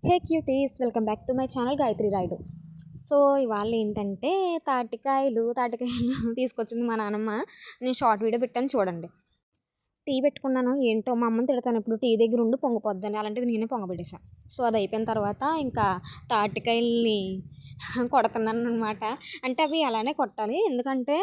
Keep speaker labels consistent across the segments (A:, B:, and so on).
A: Hey cuties, welcome back to my channel Gayatri Rayudu. So ఇవాళ ఏంటంటే తాటికాయలు తీసుకొచ్చింది మా నాన్నమ్మ. నేను షార్ట్ వీడియో పెట్టాను చూడండి. టీ పెట్టుకున్నాను. ఏంటో మా అమ్మని తిడతాను, ఇప్పుడు టీ దగ్గర ఉండి పొంగిపోద్దని, అలాంటిది నేనే పొంగబెట్టేసాను. సో అది అయిపోయిన తర్వాత ఇంకా తాటికాయల్ని కొడుతున్నాను అనమాట. అంటే అవి అలానే కొట్టాలి, ఎందుకంటే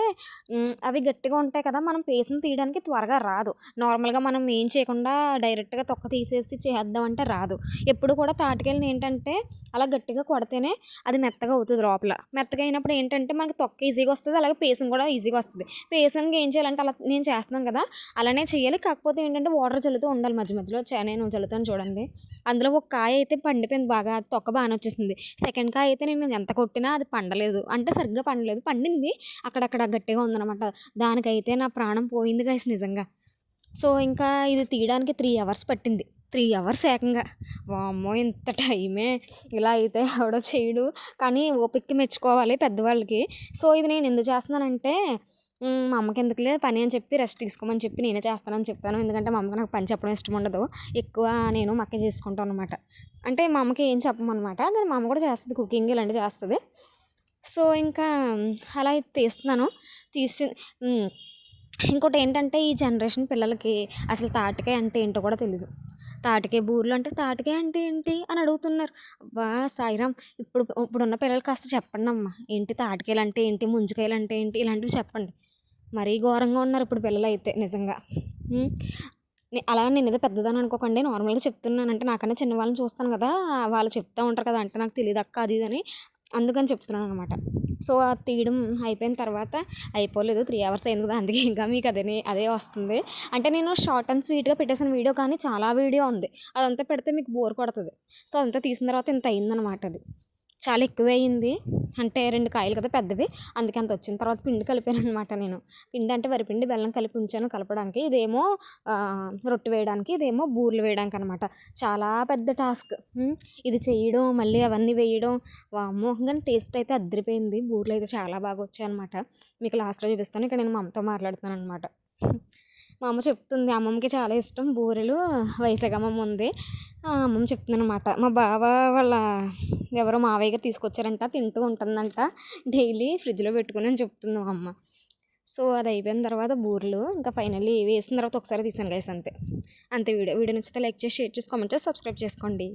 A: అవి గట్టిగా ఉంటాయి కదా, మనం పేస్ట్ని తీయడానికి త్వరగా రాదు. నార్మల్గా మనం ఏం చేయకుండా డైరెక్ట్గా తొక్క తీసేసి చేద్దామంటే రాదు. ఎప్పుడు కూడా తాటికాయలని ఏంటంటే అలా గట్టిగా కొడితేనే అది మెత్తగా అవుతుంది. లోపల మెత్తగా అయినప్పుడు ఏంటంటే మనకి తొక్క ఈజీగా వస్తుంది, అలాగే పేసం కూడా ఈజీగా వస్తుంది. పేసంకి ఏం చేయాలంటే అలా నేను చేస్తున్నాను కదా, అలానే చేయాలి. కాకపోతే ఏంటంటే వాటర్ చల్లుతూ ఉండాలి మధ్య మధ్యలో. నేను చల్లుతాను చూడండి. అందులో ఒక కాయ అయితే పండిపోయింది, బాగా తొక్క బాగానే వచ్చేసింది. సెకండ్ కాయ అయితే నేను ఎంత కొట్టినా అది పండలేదు, అంటే సరిగ్గా పండలేదు, పండింది అక్కడక్కడ గట్టిగా ఉందన్నమాట. దానికైతే నా ప్రాణం పోయింది గైస్ నిజంగా. సో ఇంకా ఇది తీయడానికి 3 అవర్స్ పట్టింది. 3 అవర్స్ ఏకంగా. వామ్మో, ఇంత టైమే! ఇలా అయితే ఎవడో చేయడు, కానీ ఓపిక్కి మెచ్చుకోవాలి పెద్దవాళ్ళకి. సో ఇది నేను ఎందుకు చేస్తున్నానంటే, మా అమ్మకి ఎందుకులే పని అని చెప్పి రెస్ట్ తీసుకోమని చెప్పి నేనే చేస్తానని చెప్పాను. ఎందుకంటే మా అమ్మకి నాకు పని చెప్పడం ఇష్టం ఉండదు, ఎక్కువ నేను మా అక్కే చేసుకుంటాను అనమాట. అంటే మా అమ్మకి ఏం చెప్పమన్నమాట, కానీ మా అమ్మ కూడా చేస్తుంది, కుకింగ్ ఇలాంటివి చేస్తుంది. సో ఇంకా అలా తీస్తున్నాను. తీసి ఇంకోటి ఏంటంటే, ఈ జనరేషన్ పిల్లలకి అసలు తాటికాయ అంటే ఏంటో కూడా తెలీదు. తాటికాయ బూరెలు అంటే తాటికాయ అంటే ఏంటి అని అడుగుతున్నారు. అబ్బా సాయిరామ్, ఇప్పుడున్న పిల్లలు కాస్త చెప్పండి అమ్మ, ఏంటి తాటికాయలు అంటే ఏంటి, ముంజికాయలు అంటే ఏంటి, ఇలాంటివి చెప్పండి. మరీ ఘోరంగా ఉన్నారు ఇప్పుడు పిల్లలు అయితే నిజంగా. అలా నేను ఏదో పెద్దదాన్ని అనుకోకండి, నార్మల్గా చెప్తున్నాను. అంటే నాకన్నా చిన్న వాళ్ళని చూస్తాను కదా, వాళ్ళు చెప్తూ ఉంటారు కదా, అంటే నాకు తెలియదు అక్క అది అని, అందుకని చెప్తున్నాను అనమాట. సో అది తీయడం అయిపోయిన తర్వాత, అయిపోలేదు 3 అవర్స్ అయింది కదా, అందుకే ఇంకా మీకు అదే వస్తుంది. అంటే నేను షార్ట్ అండ్ స్వీట్గా పెట్టేసిన వీడియో, కానీ చాలా వీడియో ఉంది, అదంతా పెడితే మీకు బోర్ కొడుతుంది. సో అదంతా తీసిన తర్వాత ఇంత అయిందనమాట. అది చాలా ఎక్కువే అయింది, అంటే 2 కాయలు కదా పెద్దవి, అందుకే అంత వచ్చిన తర్వాత పిండి కలిపాను అనమాట. నేను పిండి అంటే వరిపిండి బెల్లం కలిపి ఉంచాను కలపడానికి. ఇదేమో రొట్టె వేయడానికి, ఇదేమో బూరెలు వేయడానికి అనమాట. చాలా పెద్ద టాస్క్ ఇది చేయడం, మళ్ళీ అవన్నీ వేయడం. వామ్మో, కానీ టేస్ట్ అయితే అద్దరిపోయింది. బూరెలు అయితే చాలా బాగా వచ్చాయి అనమాట. మీకు లాస్ట్లో చూపిస్తాను. ఇక్కడ నేను మా అమ్మతో మాట్లాడుతున్నాను అనమాట. మా అమ్మ చెప్తుంది, అమ్మమ్మకి చాలా ఇష్టం బూరెలు, వైజాగ్ అమ్మమ్మ ఉంది. అమ్మమ్మ చెప్తుంది అనమాట, మా బావ వాళ్ళ ఎవరో మావయ్య గారు తీసుకొచ్చారంట, తింటూ ఉంటుందంట డైలీ ఫ్రిడ్జ్లో పెట్టుకుని అని చెప్తుంది మా అమ్మ. సో అది అయిపోయిన తర్వాత బూరెలు ఇంకా ఫైనల్లీ వేసిన తర్వాత ఒకసారి తీసాను గైస్, అంతే. వీడియో నచ్చితే లైక్ చేసి, షేర్ చేసి, కామెంట్ చేసి, సబ్స్క్రైబ్ చేసుకోండి.